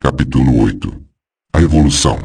Capítulo 8. A evolução.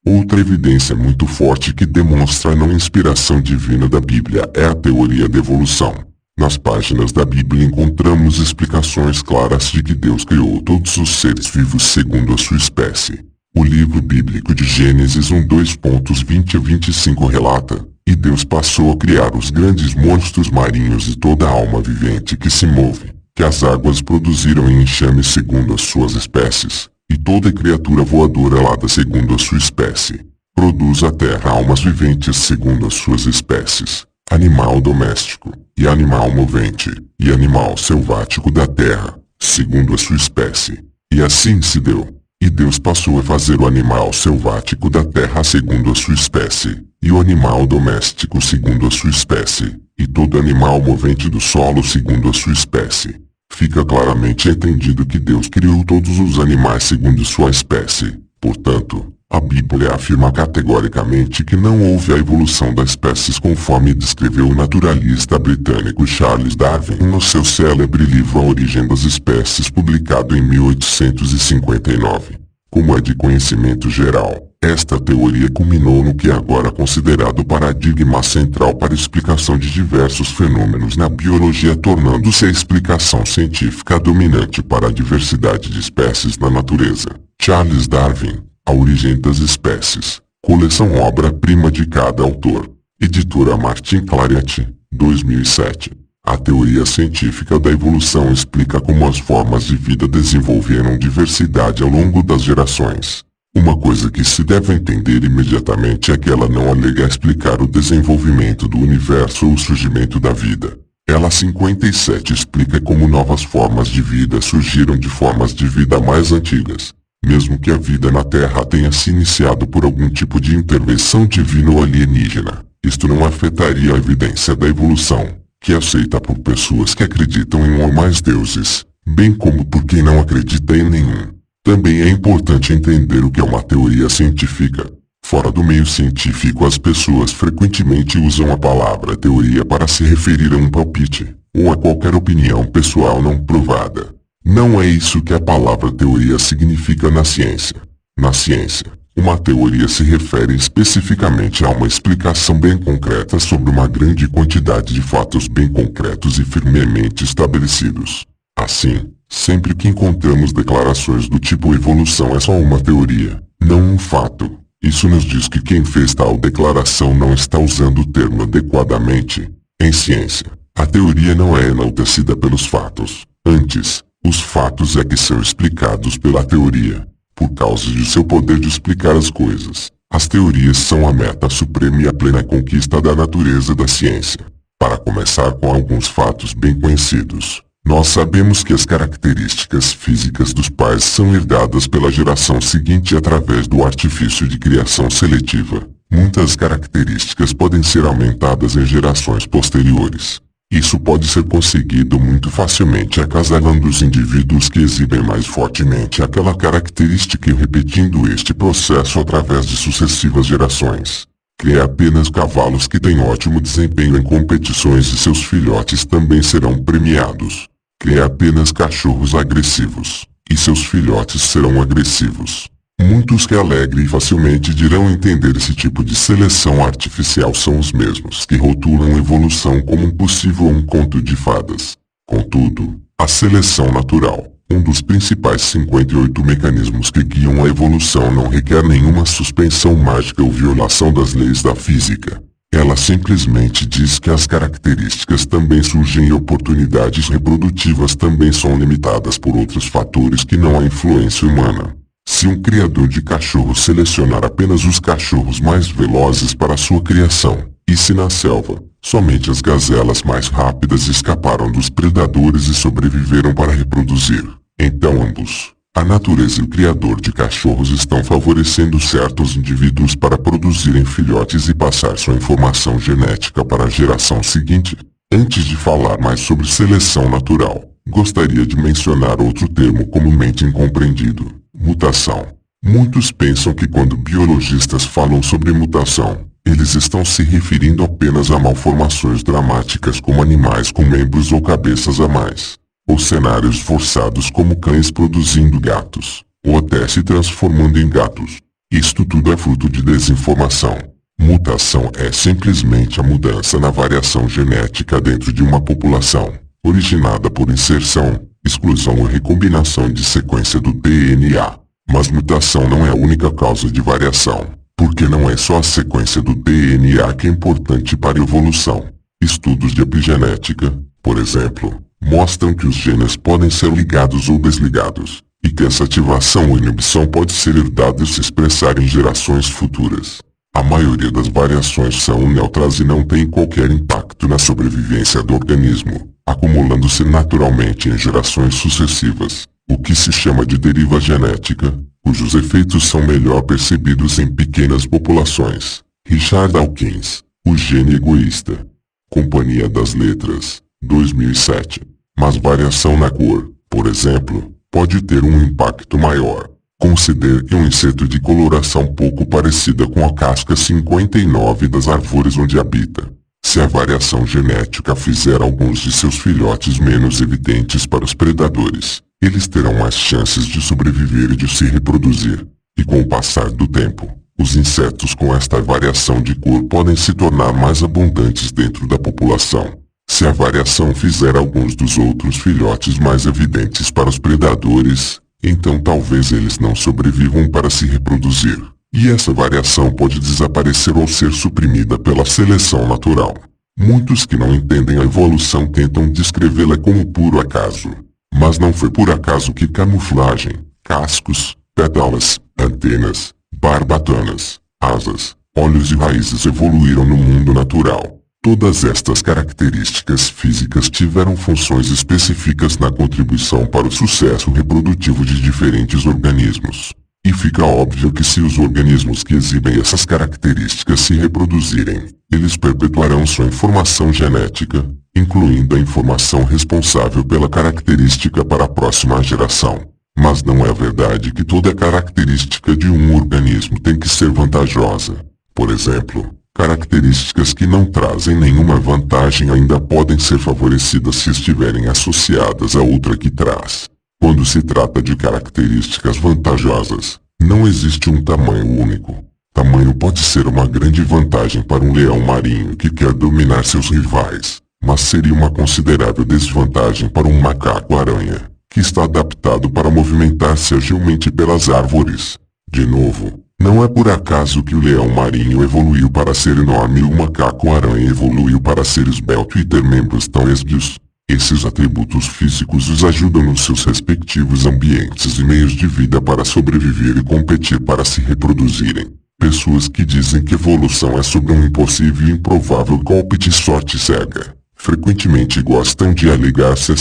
Outra evidência muito forte que demonstra a não inspiração divina da Bíblia é a teoria da evolução. Nas páginas da Bíblia encontramos explicações claras de que Deus criou todos os seres vivos segundo a sua espécie. O livro bíblico de Gênesis 1:20 a 25 relata: "E Deus passou a criar os grandes monstros marinhos e toda a alma vivente que se move, que as águas produziram em enxame segundo as suas espécies, e toda criatura voadora alada segundo a sua espécie. Produz a terra almas viventes segundo as suas espécies, animal doméstico, e animal movente, e animal selvático da terra, segundo a sua espécie. E assim se deu. E Deus passou a fazer o animal selvático da terra segundo a sua espécie, e o animal doméstico segundo a sua espécie, e todo animal movente do solo segundo a sua espécie." Fica claramente entendido que Deus criou todos os animais segundo sua espécie. Portanto, a Bíblia afirma categoricamente que não houve a evolução das espécies conforme descreveu o naturalista britânico Charles Darwin no seu célebre livro A Origem das Espécies, publicado em 1859. Como é de conhecimento geral, esta teoria culminou no que é agora considerado o paradigma central para a explicação de diversos fenômenos na biologia, tornando-se a explicação científica dominante para a diversidade de espécies na natureza. Charles Darwin, A Origem das Espécies, coleção obra-prima de cada autor. Editora Martin Claret, 2007. A teoria científica da evolução explica como as formas de vida desenvolveram diversidade ao longo das gerações. Uma coisa que se deve entender imediatamente é que ela não alega explicar o desenvolvimento do universo ou o surgimento da vida. Ela 57 explica como novas formas de vida surgiram de formas de vida mais antigas. Mesmo que a vida na Terra tenha se iniciado por algum tipo de intervenção divina ou alienígena, isto não afetaria a evidência da evolução, que é aceita por pessoas que acreditam em um ou mais deuses, bem como por quem não acredita em nenhum. Também é importante entender o que é uma teoria científica. Fora do meio científico, as pessoas frequentemente usam a palavra teoria para se referir a um palpite, ou a qualquer opinião pessoal não provada. Não é isso que a palavra teoria significa na ciência. Na ciência, uma teoria se refere especificamente a uma explicação bem concreta sobre uma grande quantidade de fatos bem concretos e firmemente estabelecidos. Assim, sempre que encontramos declarações do tipo evolução é só uma teoria, não um fato, isso nos diz que quem fez tal declaração não está usando o termo adequadamente. Em ciência, a teoria não é enaltecida pelos fatos. Antes, os fatos é que são explicados pela teoria, por causa de seu poder de explicar as coisas. As teorias são a meta suprema e a plena conquista da natureza da ciência. Para começar com alguns fatos bem conhecidos, nós sabemos que as características físicas dos pais são herdadas pela geração seguinte através do artifício de criação seletiva. Muitas características podem ser aumentadas em gerações posteriores. Isso pode ser conseguido muito facilmente acasalando os indivíduos que exibem mais fortemente aquela característica e repetindo este processo através de sucessivas gerações. Crie apenas cavalos que têm ótimo desempenho em competições e seus filhotes também serão premiados. Crie apenas cachorros agressivos, e seus filhotes serão agressivos. Muitos que alegre e facilmente dirão entender esse tipo de seleção artificial são os mesmos que rotulam evolução como um possível ou um conto de fadas. Contudo, a seleção natural, um dos principais 58 mecanismos que guiam a evolução, não requer nenhuma suspensão mágica ou violação das leis da física. Ela simplesmente diz que as características também surgem e oportunidades reprodutivas também são limitadas por outros fatores que não a influência humana. Se um criador de cachorros selecionar apenas os cachorros mais velozes para sua criação, e se na selva, somente as gazelas mais rápidas escaparam dos predadores e sobreviveram para reproduzir, então ambos, a natureza e o criador de cachorros, estão favorecendo certos indivíduos para produzirem filhotes e passar sua informação genética para a geração seguinte. Antes de falar mais sobre seleção natural, gostaria de mencionar outro termo comumente incompreendido: mutação. Muitos pensam que quando biologistas falam sobre mutação, eles estão se referindo apenas a malformações dramáticas como animais com membros ou cabeças a mais, ou cenários forçados como cães produzindo gatos, ou até se transformando em gatos. Isto tudo é fruto de desinformação. Mutação é simplesmente a mudança na variação genética dentro de uma população, originada por inserção, exclusão ou recombinação de sequência do DNA. Mas mutação não é a única causa de variação, porque não é só a sequência do DNA que é importante para a evolução. Estudos de epigenética, por exemplo, mostram que os genes podem ser ligados ou desligados, e que essa ativação ou inibição pode ser herdada e se expressar em gerações futuras. A maioria das variações são neutras e não têm qualquer impacto na sobrevivência do organismo, acumulando-se naturalmente em gerações sucessivas, o que se chama de deriva genética, cujos efeitos são melhor percebidos em pequenas populações. Richard Dawkins, O Gene Egoísta. Companhia das Letras, 2007. Mas variação na cor, por exemplo, pode ter um impacto maior. Considere um inseto de coloração pouco parecida com a casca 59 das árvores onde habita. Se a variação genética fizer alguns de seus filhotes menos evidentes para os predadores, eles terão mais chances de sobreviver e de se reproduzir. E com o passar do tempo, os insetos com esta variação de cor podem se tornar mais abundantes dentro da população. Se a variação fizer alguns dos outros filhotes mais evidentes para os predadores, então talvez eles não sobrevivam para se reproduzir. E essa variação pode desaparecer ou ser suprimida pela seleção natural. Muitos que não entendem a evolução tentam descrevê-la como puro acaso. Mas não foi por acaso que camuflagem, cascos, pétalas, antenas, barbatanas, asas, olhos e raízes evoluíram no mundo natural. Todas estas características físicas tiveram funções específicas na contribuição para o sucesso reprodutivo de diferentes organismos. E fica óbvio que se os organismos que exibem essas características se reproduzirem, eles perpetuarão sua informação genética, incluindo a informação responsável pela característica para a próxima geração. Mas não é verdade que toda característica de um organismo tem que ser vantajosa. Por exemplo, características que não trazem nenhuma vantagem ainda podem ser favorecidas se estiverem associadas a outra que traz. Quando se trata de características vantajosas, não existe um tamanho único. Tamanho pode ser uma grande vantagem para um leão marinho que quer dominar seus rivais, mas seria uma considerável desvantagem para um macaco-aranha, que está adaptado para movimentar-se agilmente pelas árvores. De novo, não é por acaso que o leão marinho evoluiu para ser enorme e o macaco-aranha evoluiu para ser esbelto e ter membros tão esguios. Esses atributos físicos os ajudam nos seus respectivos ambientes e meios de vida para sobreviver e competir para se reproduzirem. Pessoas que dizem que evolução é sobre um impossível e improvável golpe de sorte cega, frequentemente gostam de alegar-se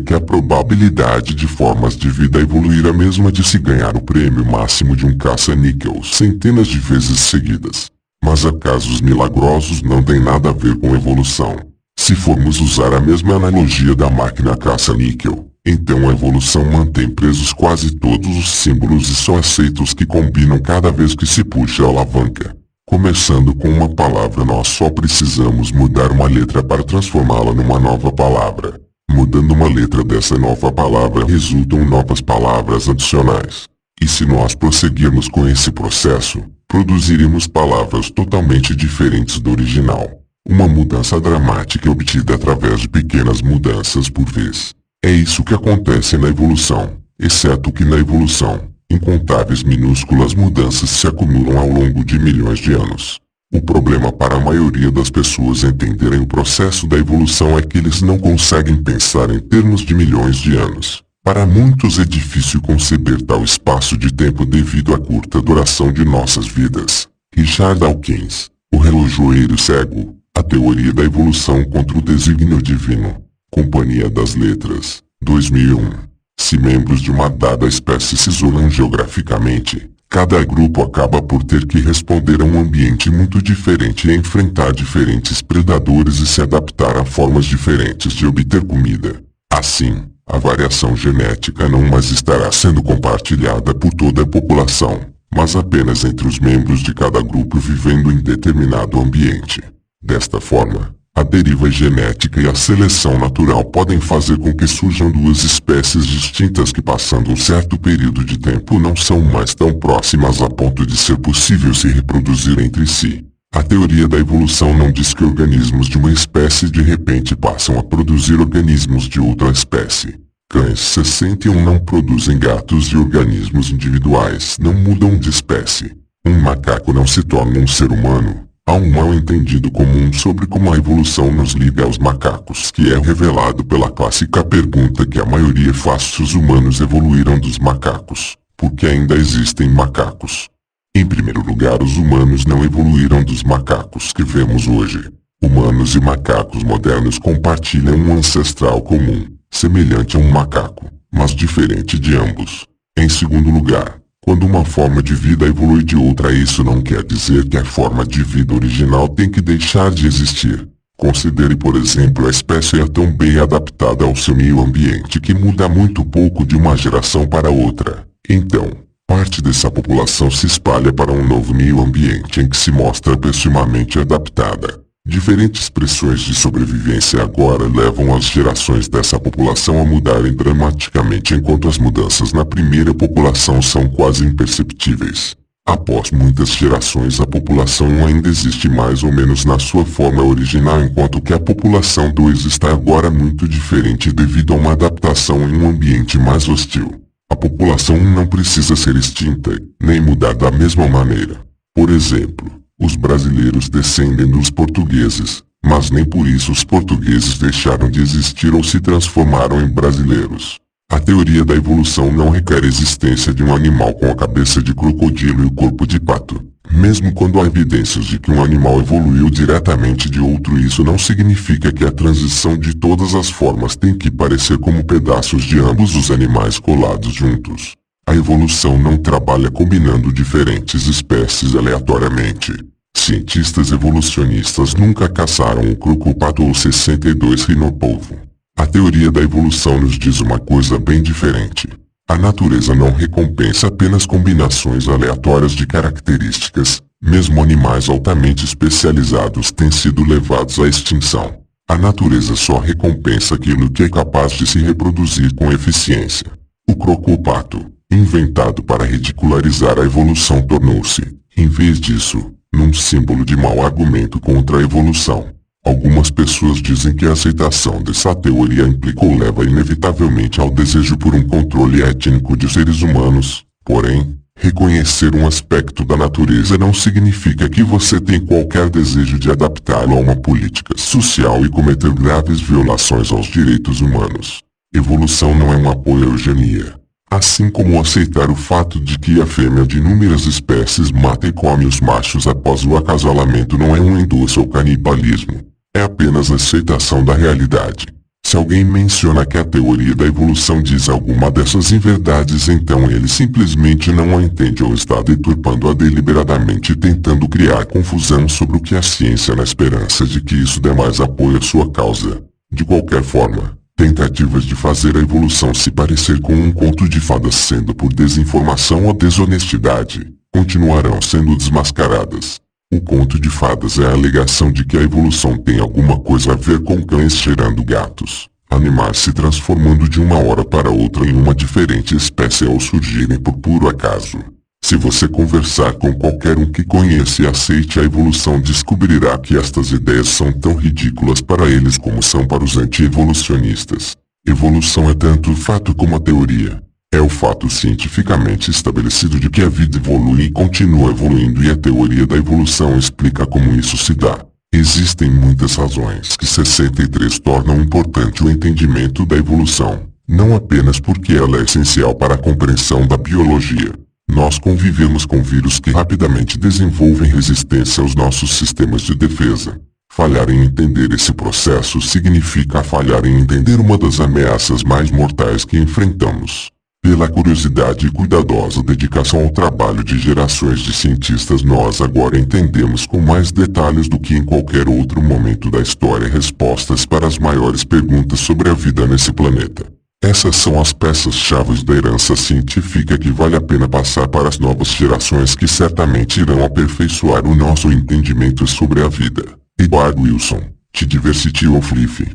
que a probabilidade de formas de vida evoluir a mesma de se ganhar o prêmio máximo de um caça-níquel centenas de vezes seguidas. Mas acasos milagrosos não têm nada a ver com evolução. Se formos usar a mesma analogia da máquina caça-níquel, então a evolução mantém presos quase todos os símbolos e só aceita os que combinam cada vez que se puxa a alavanca. Começando com uma palavra, nós só precisamos mudar uma letra para transformá-la numa nova palavra. Mudando uma letra dessa nova palavra resultam novas palavras adicionais. E se nós prosseguirmos com esse processo, produziremos palavras totalmente diferentes do original. Uma mudança dramática é obtida através de pequenas mudanças por vez. É isso que acontece na evolução, exceto que na evolução, incontáveis minúsculas mudanças se acumulam ao longo de milhões de anos. O problema para a maioria das pessoas entenderem o processo da evolução é que eles não conseguem pensar em termos de milhões de anos. Para muitos é difícil conceber tal espaço de tempo devido à curta duração de nossas vidas. Richard Dawkins, O Relojoeiro Cego, A Teoria da Evolução contra o Desígnio Divino. Companhia das Letras, 2001. Se membros de uma dada espécie se isolam geograficamente, cada grupo acaba por ter que responder a um ambiente muito diferente e enfrentar diferentes predadores e se adaptar a formas diferentes de obter comida. Assim, a variação genética não mais estará sendo compartilhada por toda a população, mas apenas entre os membros de cada grupo vivendo em determinado ambiente. Desta forma, A deriva genética e a seleção natural podem fazer com que surjam duas espécies distintas que, passando um certo período de tempo, não são mais tão próximas a ponto de ser possível se reproduzir entre si. A teoria da evolução não diz que organismos de uma espécie de repente passam a produzir organismos de outra espécie. Cães 61 não produzem gatos e organismos individuais não mudam de espécie. Um macaco não se torna um ser humano. Há um mal-entendido comum sobre como a evolução nos liga aos macacos, que é revelado pela clássica pergunta que a maioria faz se os humanos evoluíram dos macacos, porque ainda existem macacos. Em primeiro lugar, os humanos não evoluíram dos macacos que vemos hoje. Humanos e macacos modernos compartilham um ancestral comum, semelhante a um macaco, mas diferente de ambos. Em segundo lugar, quando uma forma de vida evolui de outra, isso não quer dizer que a forma de vida original tem que deixar de existir. Considere, por exemplo, a espécie é tão bem adaptada ao seu meio ambiente que muda muito pouco de uma geração para outra. Então, parte dessa população se espalha para um novo meio ambiente em que se mostra pessimamente adaptada. Diferentes pressões de sobrevivência agora levam as gerações dessa população a mudarem dramaticamente, enquanto as mudanças na primeira população são quase imperceptíveis. Após muitas gerações, a população ainda existe mais ou menos na sua forma original, enquanto que a população 2 está agora muito diferente devido a uma adaptação em um ambiente mais hostil. A população 1 não precisa ser extinta, nem mudar da mesma maneira. Por exemplo, os brasileiros descendem dos portugueses, mas nem por isso os portugueses deixaram de existir ou se transformaram em brasileiros. A teoria da evolução não requer a existência de um animal com a cabeça de crocodilo e o corpo de pato. Mesmo quando há evidências de que um animal evoluiu diretamente de outro, isso não significa que a transição de todas as formas tem que parecer como pedaços de ambos os animais colados juntos. A evolução não trabalha combinando diferentes espécies aleatoriamente. Cientistas evolucionistas nunca caçaram o crocopato ou 62 rinopolvo. A teoria da evolução nos diz uma coisa bem diferente. A natureza não recompensa apenas combinações aleatórias de características, mesmo animais altamente especializados têm sido levados à extinção. A natureza só recompensa aquilo que é capaz de se reproduzir com eficiência. O crocopato, inventado para ridicularizar a evolução, tornou-se, em vez disso, num símbolo de mau argumento contra a evolução. Algumas pessoas dizem que a aceitação dessa teoria implica ou leva inevitavelmente ao desejo por um controle étnico de seres humanos. Porém, reconhecer um aspecto da natureza não significa que você tem qualquer desejo de adaptá-lo a uma política social e cometer graves violações aos direitos humanos. Evolução não é um apoio à eugenia. Assim como aceitar o fato de que a fêmea de inúmeras espécies mata e come os machos após o acasalamento não é um endosso ao canibalismo. É apenas a aceitação da realidade. Se alguém menciona que a teoria da evolução diz alguma dessas inverdades, então ele simplesmente não a entende ou está deturpando-a deliberadamente, tentando criar confusão sobre o que é a ciência na esperança de que isso dê mais apoio à sua causa. De qualquer forma, tentativas de fazer a evolução se parecer com um conto de fadas, sendo por desinformação ou desonestidade, continuarão sendo desmascaradas. O conto de fadas é a alegação de que a evolução tem alguma coisa a ver com cães cheirando gatos, animais se transformando de uma hora para outra em uma diferente espécie ao surgirem por puro acaso. Se você conversar com qualquer um que conheça e aceite a evolução, descobrirá que estas ideias são tão ridículas para eles como são para os anti-evolucionistas. Evolução é tanto o fato como a teoria. É o fato cientificamente estabelecido de que a vida evolui e continua evoluindo, e a teoria da evolução explica como isso se dá. Existem muitas razões que 63 tornam importante o entendimento da evolução, não apenas porque ela é essencial para a compreensão da biologia. Nós convivemos com vírus que rapidamente desenvolvem resistência aos nossos sistemas de defesa. Falhar em entender esse processo significa falhar em entender uma das ameaças mais mortais que enfrentamos. Pela curiosidade e cuidadosa dedicação ao trabalho de gerações de cientistas, nós agora entendemos com mais detalhes do que em qualquer outro momento da história respostas para as maiores perguntas sobre a vida nesse planeta. Essas são as peças-chave da herança científica que vale a pena passar para as novas gerações, que certamente irão aperfeiçoar o nosso entendimento sobre a vida. Edward Wilson. T Diversity of Life.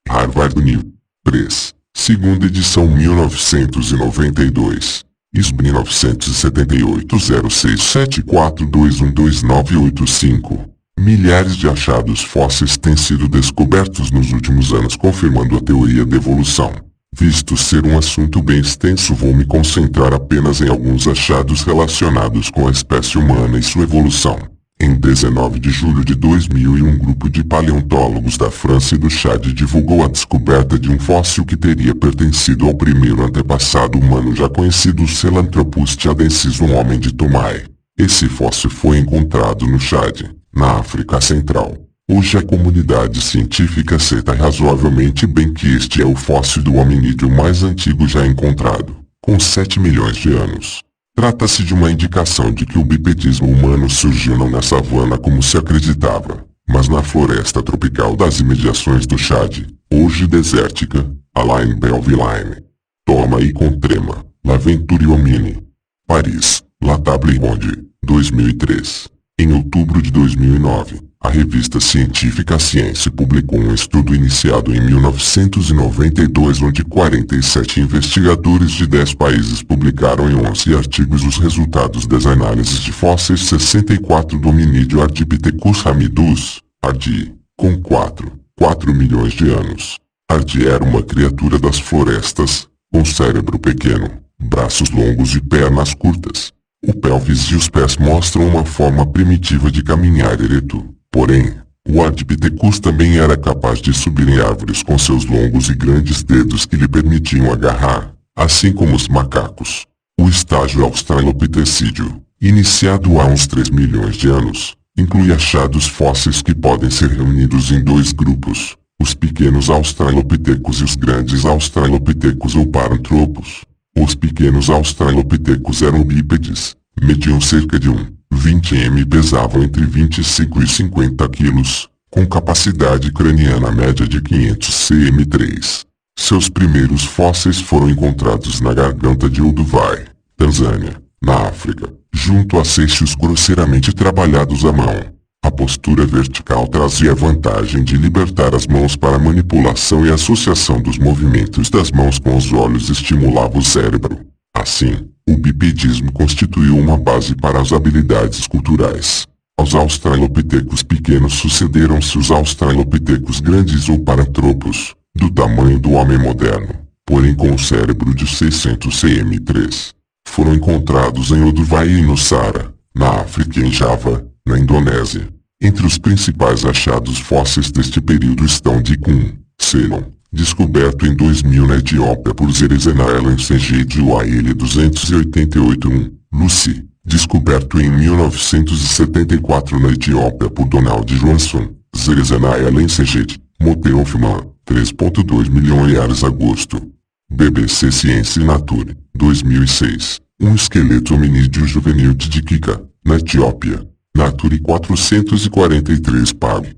Harvard New Press. Segunda edição 1992. ISBN 978 0674212985. Milhares de achados fósseis têm sido descobertos nos últimos anos confirmando a teoria da evolução. Visto ser um assunto bem extenso, vou me concentrar apenas em alguns achados relacionados com a espécie humana e sua evolução. Em 19 de julho de 2001, um grupo de paleontólogos da França e do Chad divulgou a descoberta de um fóssil que teria pertencido ao primeiro antepassado humano já conhecido, o Sahelanthropus tiadensis, um homem de Tomai. Esse fóssil foi encontrado no Chad, na África Central. Hoje a comunidade científica aceita razoavelmente bem que este é o fóssil do hominídeo mais antigo já encontrado, com 7 milhões de anos. Trata-se de uma indicação de que o bipedismo humano surgiu não na savana como se acreditava, mas na floresta tropical das imediações do Chad, hoje desértica, Alain Belvillaine. Toma aí com trema, L'Aventure Homini. Paris, La Table Ronde, 2003. Em outubro de 2009, a revista científica Science publicou um estudo iniciado em 1992 onde 47 investigadores de 10 países publicaram em 11 artigos os resultados das análises de fósseis 64 do hominídeo Ardipithecus ramidus, Ardi, com 4 milhões de anos. Ardi era uma criatura das florestas, com cérebro pequeno, braços longos e pernas curtas. O pelvis e os pés mostram uma forma primitiva de caminhar ereto. Porém, o Ardipithecus também era capaz de subir em árvores com seus longos e grandes dedos que lhe permitiam agarrar, assim como os macacos. O estágio australopitecídeo, iniciado há uns 3 milhões de anos, inclui achados fósseis que podem ser reunidos em 2 grupos, os pequenos australopitecos e os grandes australopitecos ou paranthropos. Os pequenos australopitecos eram bípedes, mediam cerca de 20 m e pesavam entre 25 e 50 quilos, com capacidade craniana média de 500 cm3. Seus primeiros fósseis foram encontrados na garganta de Olduvai, Tanzânia, na África, junto a seixos grosseiramente trabalhados à mão. A postura vertical trazia a vantagem de libertar as mãos para manipulação e a associação dos movimentos das mãos com os olhos estimulava o cérebro. Assim, o bipedismo constituiu uma base para as habilidades culturais. Aos australopitecos pequenos sucederam-se os australopitecos grandes ou paranthropos, do tamanho do homem moderno, porém com o cérebro de 600 cm3. Foram encontrados em Olduvai e no Saara, na África e em Java, na Indonésia. Entre os principais achados fósseis deste período estão Dikun, Ceylon, descoberto em 2000 na Etiópia por Zerezenaia Lensejet e o AL 288-1, Lucy, descoberto em 1974 na Etiópia por Donald Johnson, Zerezenaia Lensejet, Moteofman, 3,2 milhões agosto. BBC Science Nature, 2006, um esqueleto hominídeo juvenil de Dikika, na Etiópia. Nature 443 Pag.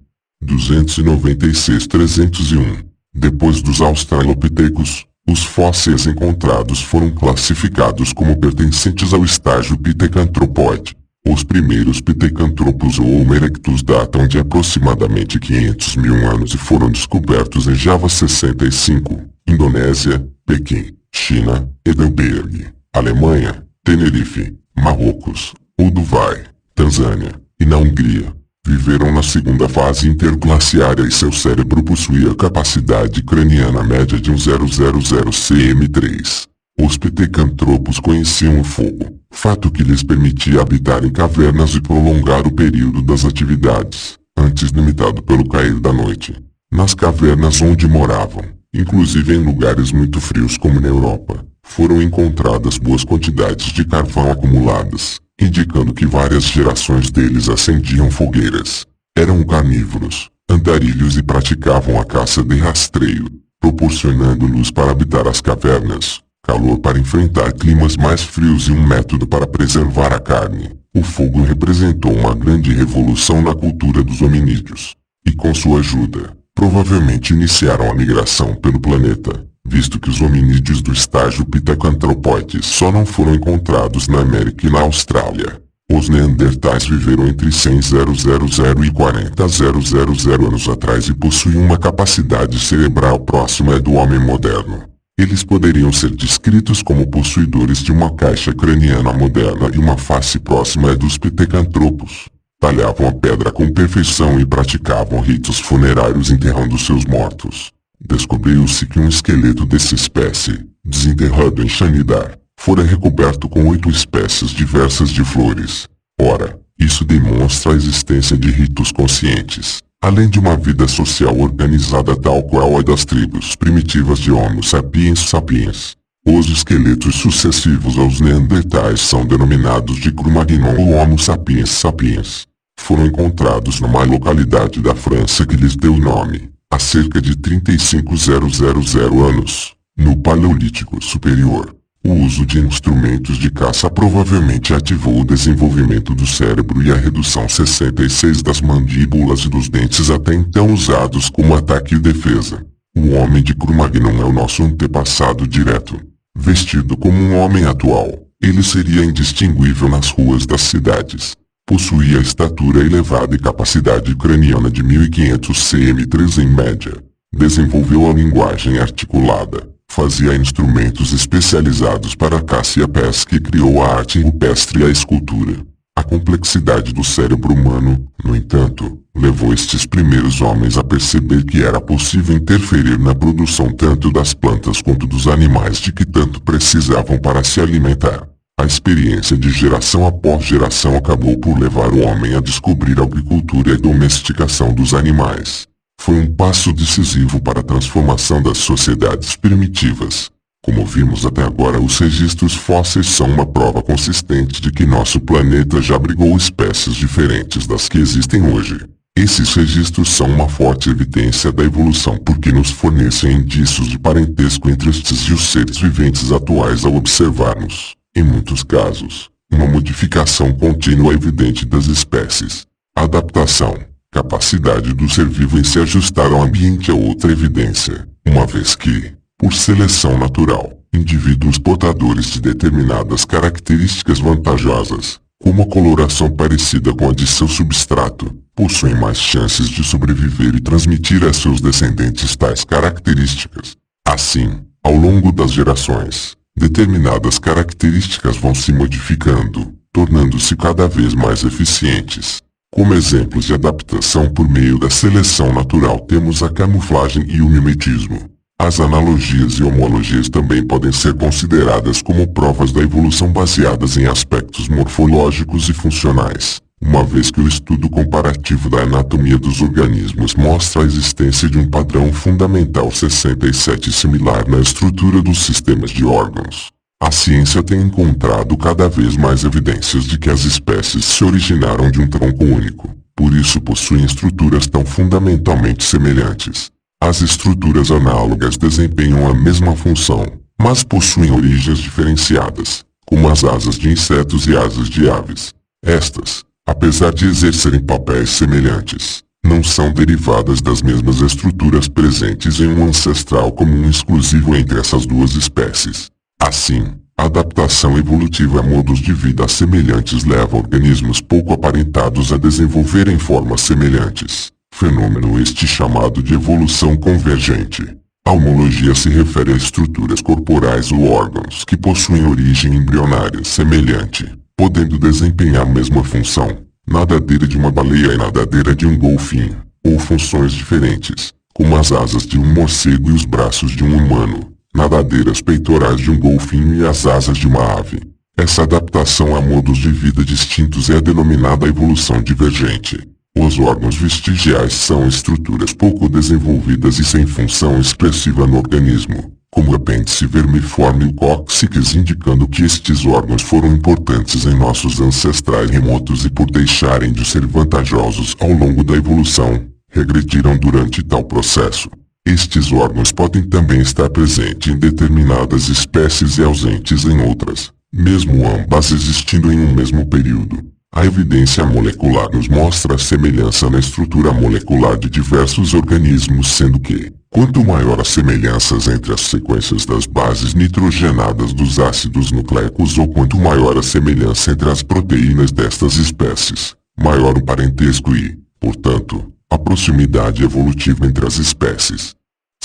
296-301. Depois dos australopitecos, os fósseis encontrados foram classificados como pertencentes ao estágio Pithecanthropoid. Os primeiros Pithecanthropus ou Homo erectus datam de aproximadamente 500 mil anos e foram descobertos em Java 65, Indonésia, Pequim, China, Edinburgh, Alemanha, Tenerife, Marrocos, Olduvai, Tanzânia, e na Hungria. Viveram na segunda fase interglaciária e seu cérebro possuía capacidade craniana média de 0,000 cm3. Os Pithecanthropus conheciam o fogo, fato que lhes permitia habitar em cavernas e prolongar o período das atividades, antes limitado pelo cair da noite. Nas cavernas onde moravam, inclusive em lugares muito frios como na Europa, foram encontradas boas quantidades de carvão acumuladas, indicando que várias gerações deles acendiam fogueiras. Eram carnívoros, andarilhos e praticavam a caça de rastreio, proporcionando luz para habitar as cavernas, calor para enfrentar climas mais frios e um método para preservar a carne. O fogo representou uma grande revolução na cultura dos hominídeos, e com sua ajuda, provavelmente iniciaram a migração pelo planeta, visto que os hominídeos do estágio Pithecanthropoides só não foram encontrados na América e na Austrália. Os neandertais viveram entre 100.000 e 40.000 anos atrás e possuíam uma capacidade cerebral próxima à do homem moderno. Eles poderiam ser descritos como possuidores de uma caixa craniana moderna e uma face próxima à dos pitecantropos. Talhavam a pedra com perfeição e praticavam ritos funerários enterrando seus mortos. Descobriu-se que um esqueleto dessa espécie, desenterrado em Shanidar, fora recoberto com 8 espécies diversas de flores. Ora, isso demonstra a existência de ritos conscientes, além de uma vida social organizada tal qual a das tribos primitivas de Homo sapiens sapiens. Os esqueletos sucessivos aos neandertais são denominados de Cro-Magnon ou Homo sapiens sapiens. Foram encontrados numa localidade da França que lhes deu o nome, há cerca de 35.000 anos, no Paleolítico Superior. O uso de instrumentos de caça provavelmente ativou o desenvolvimento do cérebro e a redução 66 das mandíbulas e dos dentes até então usados como ataque e defesa. O homem de Cro-Magnon é o nosso antepassado direto. Vestido como um homem atual, ele seria indistinguível nas ruas das cidades. Possuía estatura elevada e capacidade craniana de 1500 cm3 em média. Desenvolveu a linguagem articulada. Fazia instrumentos especializados para a caça e a pesca e criou a arte rupestre e a escultura. A complexidade do cérebro humano, no entanto, levou estes primeiros homens a perceber que era possível interferir na produção tanto das plantas quanto dos animais de que tanto precisavam para se alimentar. A experiência de geração após geração acabou por levar o homem a descobrir a agricultura e a domesticação dos animais. Foi um passo decisivo para a transformação das sociedades primitivas. Como vimos até agora, os registros fósseis são uma prova consistente de que nosso planeta já abrigou espécies diferentes das que existem hoje. Esses registros são uma forte evidência da evolução porque nos fornecem indícios de parentesco entre estes e os seres viventes atuais ao observarmos, em muitos casos, uma modificação contínua evidente das espécies. Adaptação. Capacidade do ser vivo em se ajustar ao ambiente é outra evidência, uma vez que, por seleção natural, indivíduos portadores de determinadas características vantajosas, como a coloração parecida com a de seu substrato, possuem mais chances de sobreviver e transmitir a seus descendentes tais características. Assim, ao longo das gerações, determinadas características vão se modificando, tornando-se cada vez mais eficientes. Como exemplos de adaptação por meio da seleção natural temos a camuflagem e o mimetismo. As analogias e homologias também podem ser consideradas como provas da evolução baseadas em aspectos morfológicos e funcionais, uma vez que o estudo comparativo da anatomia dos organismos mostra a existência de um padrão fundamental 67 similar na estrutura dos sistemas de órgãos. A ciência tem encontrado cada vez mais evidências de que as espécies se originaram de um tronco único, por isso possuem estruturas tão fundamentalmente semelhantes. As estruturas análogas desempenham a mesma função, mas possuem origens diferenciadas, como as asas de insetos e asas de aves. Estas, apesar de exercerem papéis semelhantes, não são derivadas das mesmas estruturas presentes em um ancestral comum exclusivo entre essas duas espécies. Assim, a adaptação evolutiva a modos de vida semelhantes leva organismos pouco aparentados a desenvolverem formas semelhantes, fenômeno este chamado de evolução convergente. A homologia se refere a estruturas corporais ou órgãos que possuem origem embrionária semelhante, podendo desempenhar a mesma função, nadadeira de uma baleia e nadadeira de um golfinho, ou funções diferentes, como as asas de um morcego e os braços de um humano, nadadeiras peitorais de um golfinho e as asas de uma ave. Essa adaptação a modos de vida distintos é a denominada evolução divergente. Os órgãos vestigiais são estruturas pouco desenvolvidas e sem função expressiva no organismo, como o apêndice vermiforme e o cóccix, indicando que estes órgãos foram importantes em nossos ancestrais remotos e por deixarem de ser vantajosos ao longo da evolução, regrediram durante tal processo. Estes órgãos podem também estar presentes em determinadas espécies e ausentes em outras, mesmo ambas existindo em um mesmo período. A evidência molecular nos mostra a semelhança na estrutura molecular de diversos organismos, sendo que, quanto maior as semelhanças entre as sequências das bases nitrogenadas dos ácidos nucleicos ou quanto maior a semelhança entre as proteínas destas espécies, maior o parentesco e, portanto, a proximidade evolutiva entre as espécies.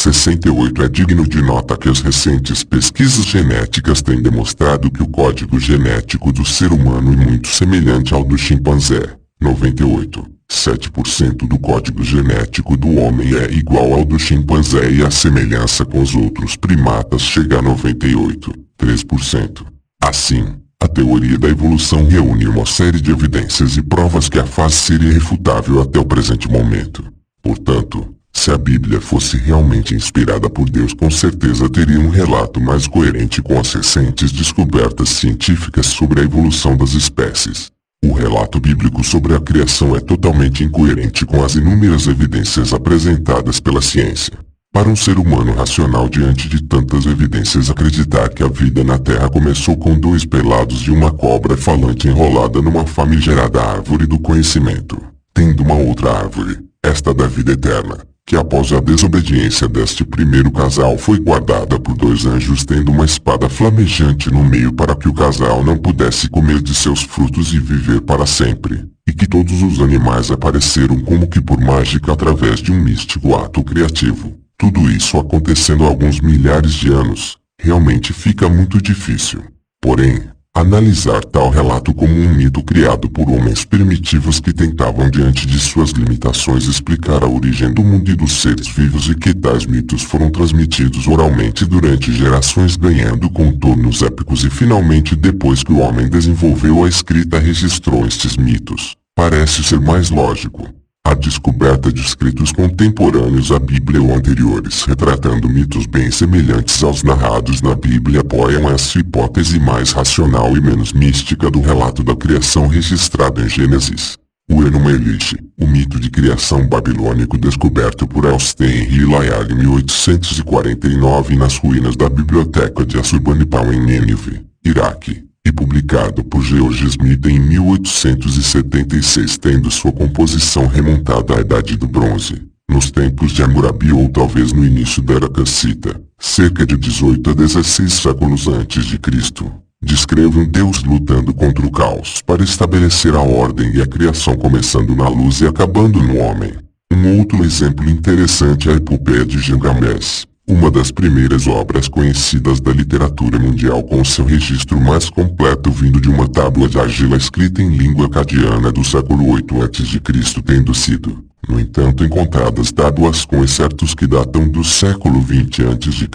68 É digno de nota que as recentes pesquisas genéticas têm demonstrado que o código genético do ser humano é muito semelhante ao do chimpanzé. 98. 7% do código genético do homem é igual ao do chimpanzé e a semelhança com os outros primatas chega a 98. 3%. Assim, a teoria da evolução reúne uma série de evidências e provas que a faz ser irrefutável até o presente momento. Portanto, se a Bíblia fosse realmente inspirada por Deus, com certeza teria um relato mais coerente com as recentes descobertas científicas sobre a evolução das espécies. O relato bíblico sobre a criação é totalmente incoerente com as inúmeras evidências apresentadas pela ciência. Para um ser humano racional, diante de tantas evidências, acreditar que a vida na Terra começou com dois pelados e uma cobra falante enrolada numa famigerada árvore do conhecimento, tendo uma outra árvore, esta da vida eterna, que após a desobediência deste primeiro casal foi guardada por dois anjos tendo uma espada flamejante no meio para que o casal não pudesse comer de seus frutos e viver para sempre, e que todos os animais apareceram como que por mágica através de um místico ato criativo. Tudo isso acontecendo há alguns milhares de anos, realmente fica muito difícil. Porém, analisar tal relato como um mito criado por homens primitivos que tentavam, diante de suas limitações, explicar a origem do mundo e dos seres vivos, e que tais mitos foram transmitidos oralmente durante gerações, ganhando contornos épicos e finalmente, depois que o homem desenvolveu a escrita, registrou estes mitos, parece ser mais lógico a descoberta de escritos contemporâneos à Bíblia ou anteriores retratando mitos bem semelhantes aos narrados na Bíblia apoiam essa hipótese mais racional e menos mística do relato da criação registrado em Gênesis. O Enuma Elish, o mito de criação babilônico descoberto por Elstein e Layard em 1849 nas ruínas da biblioteca de Assurbanipal em Nínive, Iraque, e publicado por George Smith em 1876, tendo sua composição remontada à Idade do Bronze, nos tempos de Hammurabi ou talvez no início da Era Cassita, cerca de 18 a 16 séculos antes de Cristo. Descreve um Deus lutando contra o caos para estabelecer a ordem e a criação, começando na luz e acabando no homem. Um outro exemplo interessante é a Epopeia de Gilgamesh, uma das primeiras obras conhecidas da literatura mundial, com seu registro mais completo vindo de uma tábua de argila escrita em língua acadiana do século 8 a.C., tendo sido, no entanto, encontradas tábuas com excertos que datam do século 20 a.C.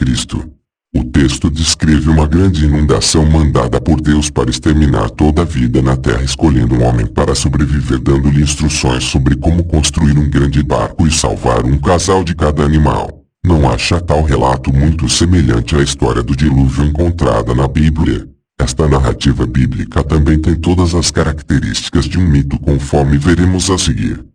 O texto descreve uma grande inundação mandada por Deus para exterminar toda a vida na terra, escolhendo um homem para sobreviver, dando-lhe instruções sobre como construir um grande barco e salvar um casal de cada animal. Não acha tal relato muito semelhante à história do dilúvio encontrada na Bíblia? Esta narrativa bíblica também tem todas as características de um mito, conforme veremos a seguir.